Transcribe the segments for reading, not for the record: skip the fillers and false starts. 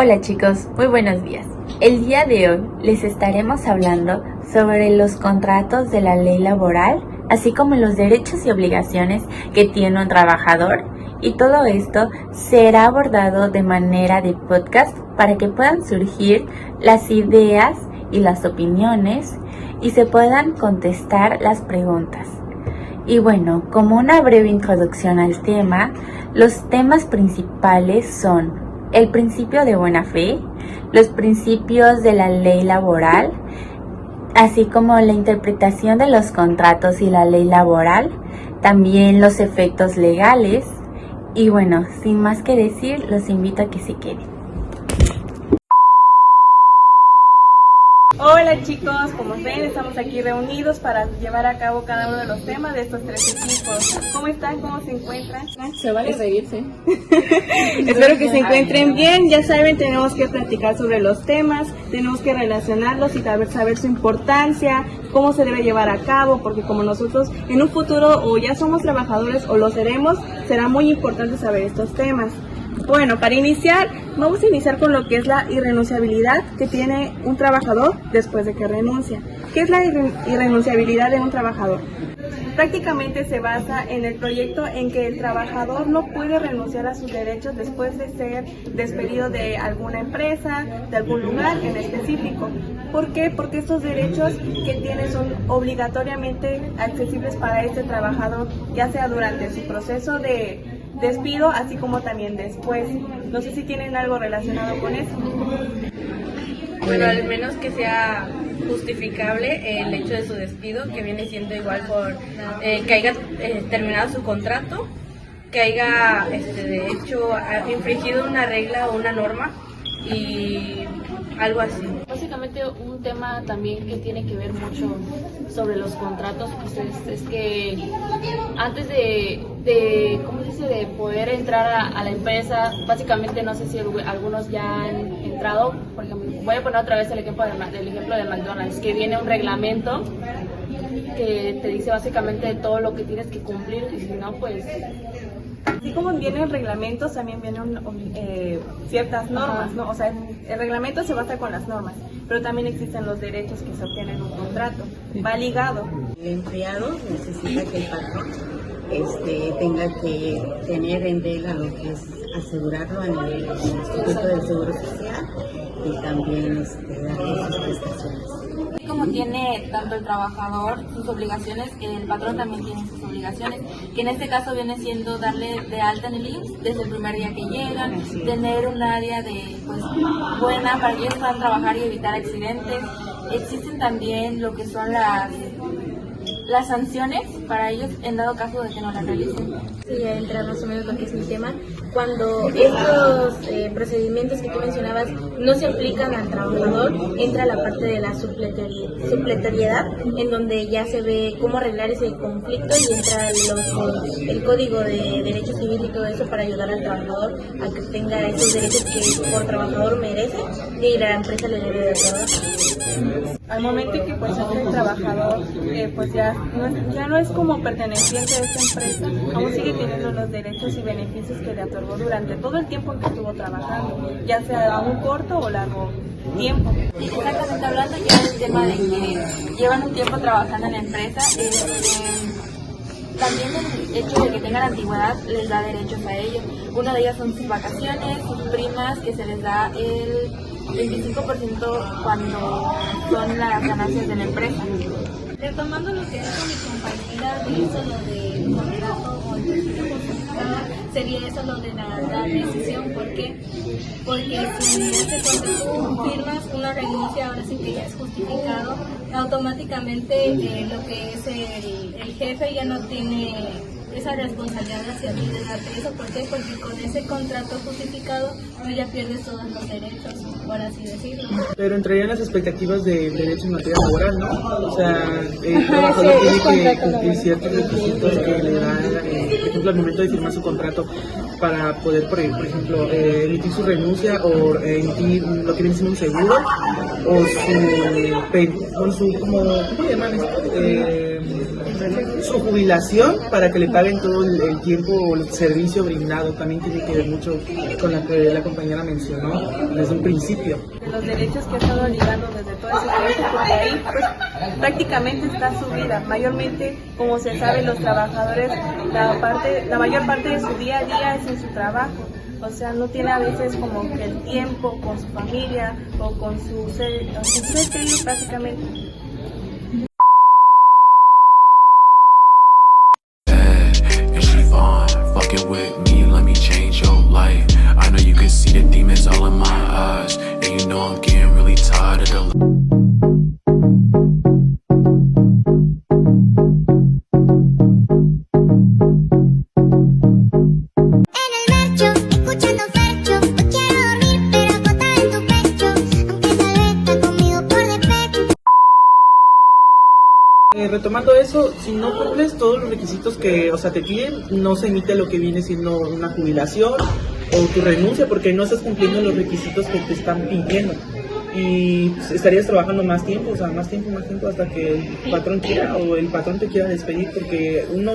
Hola chicos, muy buenos días. El día de hoy les estaremos hablando sobre los contratos de la ley laboral, así como los derechos y obligaciones que tiene un trabajador, y todo esto será abordado de manera de podcast para que puedan surgir las ideas y las opiniones y se puedan contestar las preguntas. Y bueno, como una breve introducción al tema, los temas principales son el principio de buena fe, los principios de la ley laboral, así como la interpretación de los contratos y la ley laboral, también los efectos legales. Y bueno, sin más que decir, los invito a que se queden. Hola chicos, como ven, estamos aquí reunidos para llevar a cabo cada uno de los temas de estos tres equipos. ¿Cómo están? ¿Cómo se encuentran? Se vale reírse. Espero que se encuentren bien. Ya saben, tenemos que platicar sobre los temas, tenemos que relacionarlos y saber su importancia, cómo se debe llevar a cabo, porque como nosotros en un futuro o ya somos trabajadores o lo seremos, será muy importante saber estos temas. Bueno, para iniciar, vamos a iniciar con lo que es la irrenunciabilidad que tiene un trabajador después de que renuncia. ¿Qué es la irrenunciabilidad de un trabajador? Prácticamente se basa en el proyecto en que el trabajador no puede renunciar a sus derechos después de ser despedido de alguna empresa, de algún lugar en específico. ¿Por qué? Porque estos derechos que tiene son obligatoriamente accesibles para este trabajador, ya sea durante su proceso de despido, así como también después. No sé si tienen algo relacionado con eso. Bueno, al menos que sea justificable el hecho de su despido, que viene siendo igual por que haya terminado su contrato, que haya de hecho infringido una regla o una norma y algo así. Básicamente un tema también que tiene que ver mucho sobre los contratos, pues es que antes de poder entrar a la empresa, básicamente no sé si algunos ya han entrado. Por ejemplo, voy a poner otra vez el ejemplo de McDonald's, que viene un reglamento que te dice básicamente todo lo que tienes que cumplir, y si no, pues... Así como vienen reglamentos, también vienen ciertas normas, ¿no? O sea, el reglamento se basa con las normas, pero también existen los derechos que se obtienen en un contrato. Va ligado. El empleado necesita que el patrón tenga que tener en regla lo que es asegurarlo en el Instituto del Seguro Social y también darle sus prestaciones. Como tiene tanto el trabajador sus obligaciones, el patrón también tiene sus obligaciones, que en este caso viene siendo darle de alta en el IMSS desde el primer día que llegan, tener un área buena para que ellos puedan trabajar y evitar accidentes. Existen también lo que son las sanciones para ellos en dado caso de que no las realicen. Sí, ya entra más o menos lo que es mi tema. Cuando estos procedimientos que tú mencionabas no se aplican al trabajador, entra la parte de la supletoriedad, en donde ya se ve cómo arreglar ese conflicto y entra el código de derecho civil y todo eso para ayudar al trabajador a que tenga esos derechos que por trabajador merece y la empresa le debe de trabajar. Al momento en que pues el trabajador pues ya no es como perteneciente a esta empresa, aún sigue teniendo los derechos y beneficios que le otorgó durante todo el tiempo en que estuvo trabajando, ya sea a un corto o largo tiempo. Exactamente, hablando ya del tema de que llevan un tiempo trabajando en la empresa, también el hecho de que tengan antigüedad les da derechos a ellos. Una de ellas son sus vacaciones, sus primas, que se les da el 25% cuando son las ganancias de la empresa. Retomando lo que dijo mi compañera de eso, lo de contrato o el principio justificado, sería eso lo de la decisión. ¿Por qué? Porque si cuando tú firmas una renuncia, ahora sí que ya es justificado, automáticamente lo que es el jefe ya no tiene esa responsabilidad hacia ti de darte eso. ¿Por qué? Porque con ese contrato justificado tú ya pierdes todos los derechos, por así decirlo. Pero entrarían las expectativas de derechos en materia laboral, ¿no? O sea, el trabajador tiene que cumplir ciertos requisitos que le dan, por ejemplo, al momento de firmar su contrato para poder, por ejemplo, emitir su renuncia o emitir lo que viene siendo un seguro o su ¿cómo llaman esto? su jubilación para que le paguen todo el tiempo o el servicio brindado. También tiene que ver mucho con lo que la compañera mencionó desde un principio. De los derechos que ha estado ligando desde todo ese tiempo, porque ahí pues, prácticamente está su vida. Mayormente, como se sabe, los trabajadores, la mayor parte de su día a día es en su trabajo. O sea, no tiene a veces como que el tiempo con su familia o con su ser querido prácticamente. With me, let me change your life. I know you can see the demons all in my eyes, and you know I'm getting really tired of the Retomando eso, si no cumples todos los requisitos que, te piden, no se emite lo que viene siendo una jubilación o tu renuncia, porque no estás cumpliendo los requisitos que te están pidiendo. Y pues, estarías trabajando más tiempo, más tiempo, hasta que el patrón quiera o el patrón te quiera despedir, porque uno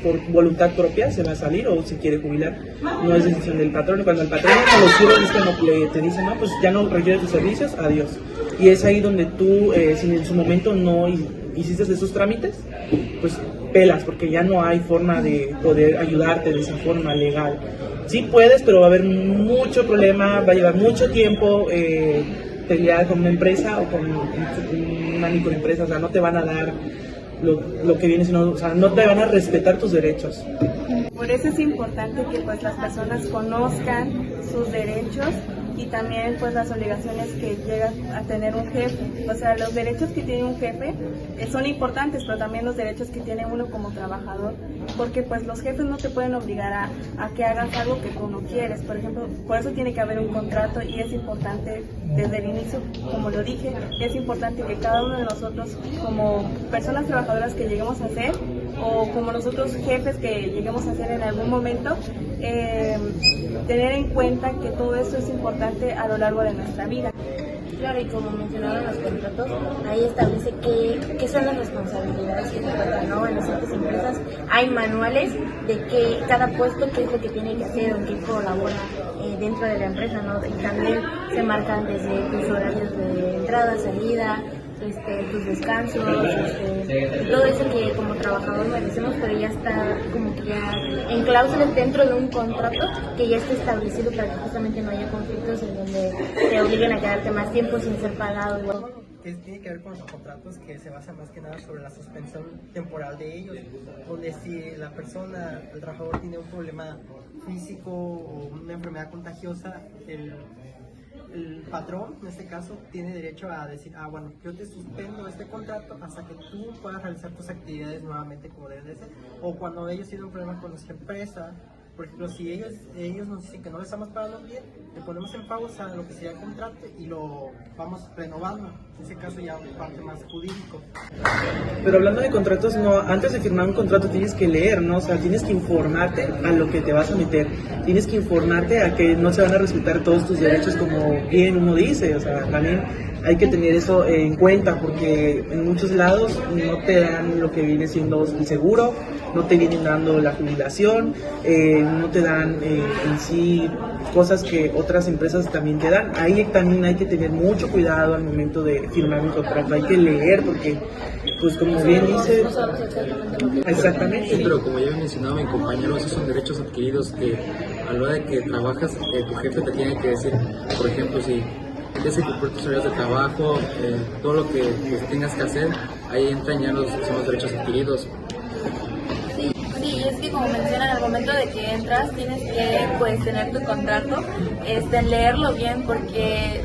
por voluntad propia se va a salir o se quiere jubilar, no es decisión del patrón. Cuando el patrón no lo quiere, es cuando te dice, no, pues ya no requiere tus servicios, adiós. Y es ahí donde tú, si en su momento no hiciste esos trámites, pues pelas, porque ya no hay forma de poder ayudarte de esa forma legal. Sí puedes, pero va a haber mucho problema, va a llevar mucho tiempo pelear con una empresa o con una microempresa, no te van a dar lo que viene, sino, no te van a respetar tus derechos. Por eso es importante que pues las personas conozcan sus derechos y también pues las obligaciones que llega a tener un jefe. O sea, los derechos que tiene un jefe son importantes, pero también los derechos que tiene uno como trabajador, porque pues los jefes no te pueden obligar a que hagas algo que tú no quieres. Por ejemplo, por eso tiene que haber un contrato, y es importante desde el inicio, como lo dije, es importante que cada uno de nosotros como personas trabajadoras que lleguemos a ser, o como nosotros jefes que lleguemos a ser en algún momento, tener en cuenta que todo eso es importante a lo largo de nuestra vida. Claro, y como mencionaron los contratos, ahí establece qué son las responsabilidades que se tratan, ¿no? En las otras empresas hay manuales de que cada puesto qué es lo que tiene que hacer o qué colabora dentro de la empresa, ¿no? Y también se marcan desde tus horarios de entrada, salida, tus descansos, todo eso que como trabajador merecemos, pero ya está como que ya en cláusulas dentro de un contrato que ya está establecido para que justamente no haya conflictos en donde te obliguen a quedarte más tiempo sin ser pagado. Que tiene que ver con los contratos que se basan más que nada sobre la suspensión temporal de ellos, donde si la persona, el trabajador tiene un problema físico o una enfermedad contagiosa, el patrón, en este caso, tiene derecho a decir, bueno, yo te suspendo este contrato hasta que tú puedas realizar tus actividades nuevamente como deben de ser. O cuando ellos tienen un problema con nuestra empresa, por ejemplo, si ellos nos dicen que no les estamos pagando bien, le ponemos en pausa lo que sería el contrato y lo vamos renovando. En ese caso ya parte más jurídico. Pero hablando de contratos, no, antes de firmar un contrato tienes que leer, ¿no? Tienes que informarte a lo que te vas a meter. Tienes que informarte a que no se van a respetar todos tus derechos como bien uno dice. También hay que tener eso en cuenta, porque en muchos lados no te dan lo que viene siendo el seguro, no te vienen dando la jubilación, no te dan en sí cosas que otras empresas también te dan. Ahí también hay que tener mucho cuidado al momento de firmar un contrato, hay que leer, porque pues como bien dice, exactamente. Sí, pero como ya había mencionado mi compañero, esos son derechos adquiridos que a la hora de que trabajas, tu jefe te tiene que decir, por ejemplo, si tienes que cumplir tus horarios de trabajo, todo lo que tengas que hacer, ahí entran ya son los derechos adquiridos. Sí, es que como mencionan, al momento de que entras tienes que tener tu contrato, leerlo bien, porque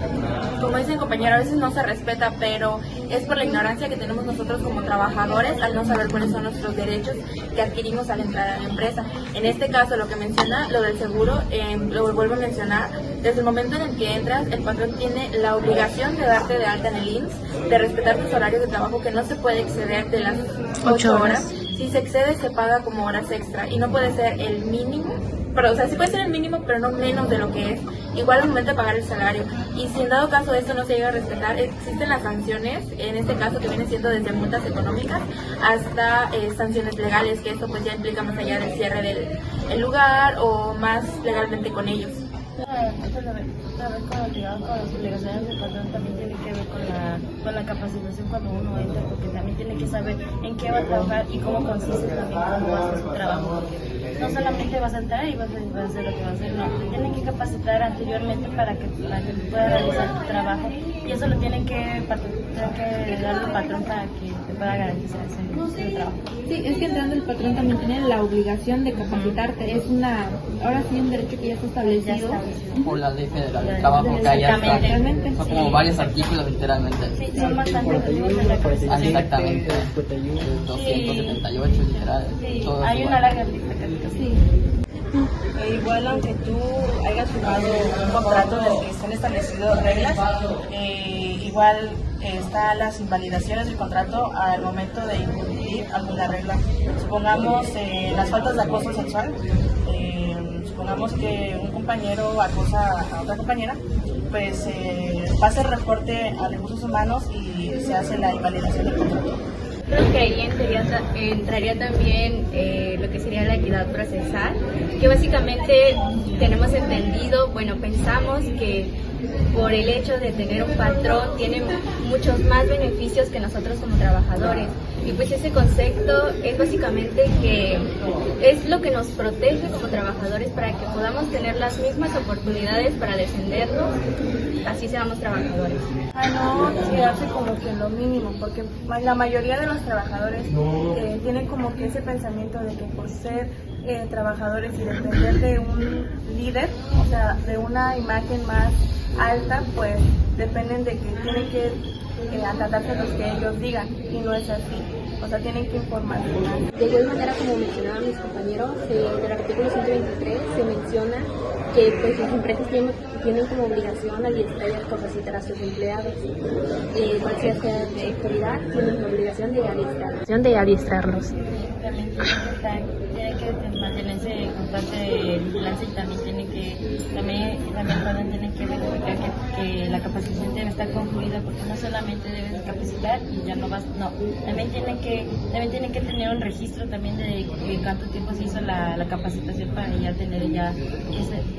como dice el compañero, a veces no se respeta, pero es por la ignorancia que tenemos nosotros como trabajadores al no saber cuáles son nuestros derechos que adquirimos al entrar a la empresa. En este caso, lo que menciona, lo del seguro, lo vuelvo a mencionar, desde el momento en el que entras, el patrón tiene la obligación de darte de alta en el IMSS, de respetar tus horarios de trabajo, que no se puede exceder de las 8 horas. Si se excede, se paga como horas extra y no puede ser el mínimo pero o sea, sí puede ser el mínimo, pero no menos de lo que es. Igual al momento de pagar el salario. Y si en dado caso esto no se llega a respetar, existen las sanciones, en este caso que vienen siendo desde multas económicas hasta sanciones legales, que esto pues ya implica más allá del cierre del lugar o más legalmente con ellos. Con las obligaciones del patrón también tiene que ver con la capacitación cuando uno entra, porque también tiene que saber en qué va a trabajar y cómo consiste también cómo va a hacer su trabajo, porque no solamente vas a entrar y vas a hacer lo que vas a hacer, no, te tienen que capacitar anteriormente para que puedas realizar tu trabajo, y eso lo tienen que dar el patrón para que te pueda garantizar ese trabajo. Sí, es que entrando el patrón también tiene la obligación de capacitarte, es ahora sí un derecho que ya está establecido. Por la ley federal del trabajo, que allá está, son como varios artículos literalmente. Sí, son bastantes artículos. Exactamente, 278 literal. Sí, hay una larga lista. Sí. Igual aunque tú hayas firmado un contrato en el que estén establecidas reglas, igual están las invalidaciones del contrato al momento de incumplir alguna regla. Supongamos las faltas de acoso sexual, supongamos que un compañero acosa a otra compañera, pues va a hacer reporte a recursos humanos y se hace la invalidación del contrato. Creo que ahí entraría también lo que sería la equidad procesal, que básicamente tenemos entendido, bueno, pensamos que por el hecho de tener un patrón tiene muchos más beneficios que nosotros como trabajadores, y pues ese concepto es básicamente que es lo que nos protege como trabajadores para que podamos tener las mismas oportunidades para defendernos, así seamos trabajadores. No quedarse como que lo mínimo, porque la mayoría de los trabajadores tienen como que ese pensamiento de que por ser trabajadores y depender de un líder, o sea, de una imagen más alta, pues dependen de que tienen que acatarse a los que ellos digan, y no es así. O sea, tienen que informarse. De igual manera, como mencionaban mis compañeros, en el artículo 123 se menciona que pues las empresas tienen como obligación adiestrar y capacitar a sus empleados. Cualquier sea de autoridad tiene la obligación de adiestrarlos. También tiene que mantenerse en constante vigilancia, y también tiene que verificar que la capacitación debe estar concluida, porque no solamente debes capacitar y ya no vas, no, también tienen que tener un registro también de cuánto tiempo se hizo la capacitación para ya tener ya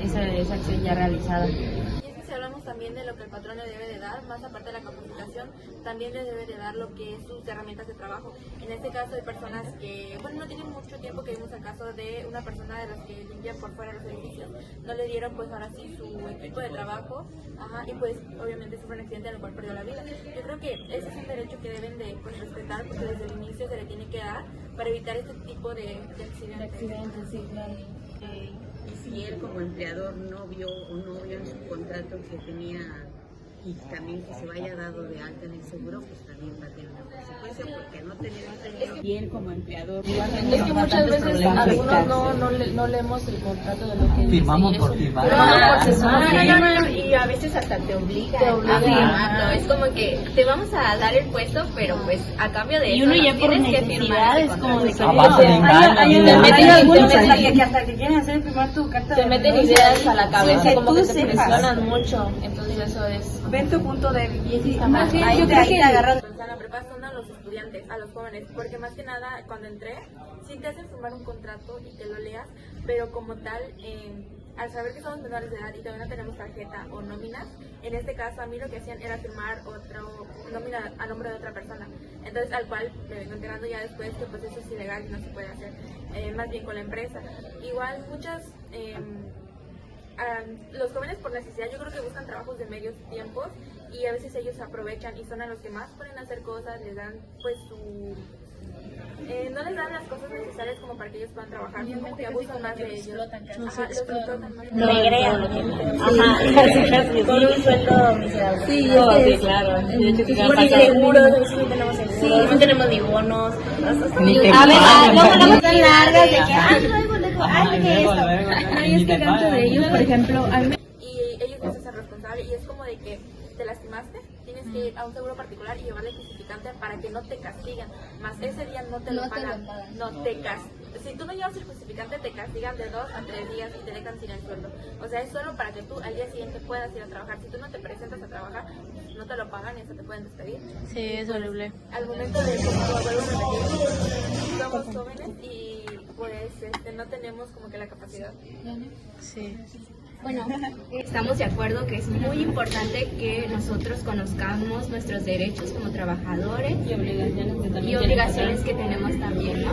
esa acción ya realizada. Si hablamos también de lo que el patrón le debe de dar, más aparte de la capacitación, también le debe de dar lo que es sus herramientas de trabajo. En este caso hay personas que, bueno, no tienen mucho tiempo, que vimos el caso de una persona de las que limpian por fuera los edificios, no le dieron pues ahora sí su equipo de trabajo, y pues obviamente sufre un accidente en el cual perdió la vida. Yo creo que ese es un derecho que deben de pues respetar, porque desde el inicio se le tiene que dar para evitar este tipo de accidentes. Sí, claro. Si él como empleador no vio en su contrato que tenía, y también que se vaya dado de alta en el seguro, pues también va a tener una consecuencia, porque no tener y él como empleador. Es que muchas veces algunos no leemos el contrato de lo que firmamos por firmar. No, y a veces hasta te obliga a firmarlo. Es como que te vamos a dar el puesto, pero pues a cambio de eso. Y uno ya por tienes que necesidad es como de que hay algunos que hasta te quieren hacer firmar tu carta. Te meten ideas a la cabeza, como que te presionan mucho. Entonces eso es. Ven tu punto débil. Más bien, yo creo que la prepa son a los estudiantes, a los jóvenes, porque más que nada cuando entré, sí te hacen firmar un contrato y que lo leas, pero como tal, al saber que somos menores de edad y todavía no tenemos tarjeta o nómina, en este caso a mí lo que hacían era firmar otra nómina a nombre de otra persona, entonces al cual me vengo enterando ya después que pues eso es ilegal y no se puede hacer, más bien con la empresa. Igual muchas... los jóvenes por necesidad yo creo que buscan trabajos de medios tiempos, y a veces ellos aprovechan y son a los que más pueden hacer cosas, les dan pues su... no les dan las cosas necesarias como para que ellos puedan trabajar, son como que abusan más de ellos. Los explotan más. Con un sueldo miserable. Sí, claro. Sí, no tenemos ni bonos. A ver, no tan largas de que es que tanto de ellos, por ejemplo, y ellos no se hacen responsables, y es como de que te lastimaste, tienes tienes que ir a un seguro particular y llevarle justificante para que no te castiguen, más ese día no te lo pagan, si tú no llevas el justificante te castigan de 2 a 3 días y te dejan sin el sueldo. O sea, es solo para que tú al día siguiente puedas ir a trabajar. Si tú no te presentas a trabajar, no te lo pagan y hasta te pueden despedir. Sí, es horrible. Al momento de, como vuelvo a repetir, somos jóvenes y pues no tenemos como que la capacidad. Sí. Bueno, estamos de acuerdo que es muy importante que nosotros conozcamos nuestros derechos como trabajadores y obligaciones que tenemos también, ¿no?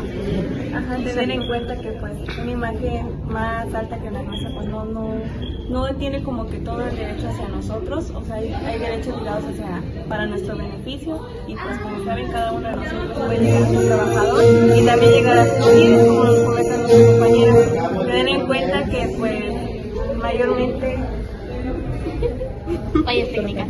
Ajá, tener en cuenta que pues una imagen más alta que la nuestra pues no tiene como que todo el derecho hacia nosotros, o sea, hay derechos ligados para nuestro beneficio y pues como saben cada uno de nosotros puede llegar a ser trabajador y también llegar a ser líder, como nos comentan nuestros compañeros. Tener en cuenta que pues mayormente fallas técnicas.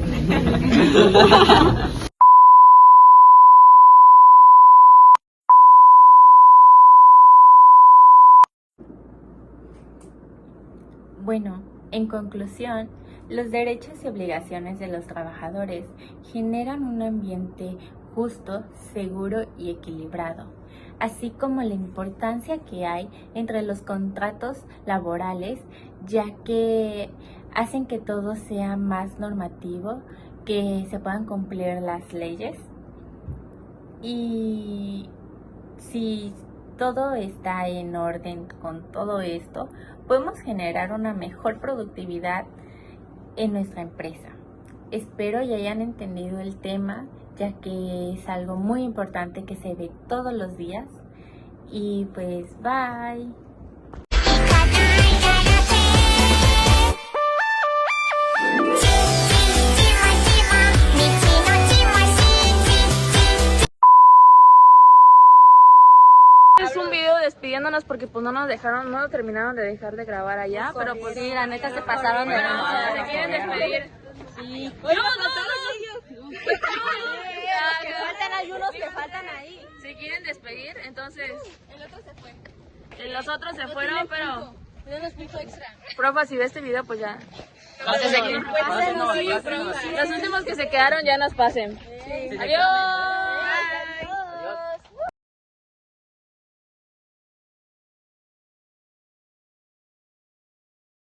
Bueno, en conclusión, los derechos y obligaciones de los trabajadores generan un ambiente justo, seguro y equilibrado, así como la importancia que hay entre los contratos laborales, ya que hacen que todo sea más normativo, que se puedan cumplir las leyes. Y si todo está en orden con todo esto, podemos generar una mejor productividad en nuestra empresa. Espero y hayan entendido el tema, ya que es algo muy importante que se ve todos los días. Y pues, bye. Es un video despidiéndonos porque pues no terminaron de dejar de grabar allá, pero pues sí, la neta se pasaron de nada. ¿Se quieren despedir? Sí. Faltan algunos que faltan ahí. ¿Se quieren despedir? Entonces... El otro se fue. Los otros se fueron, pero... Tenemos punto extra. Profa, si ve este video, pues ya. Los últimos que se quedaron ya nos pasen. Adiós.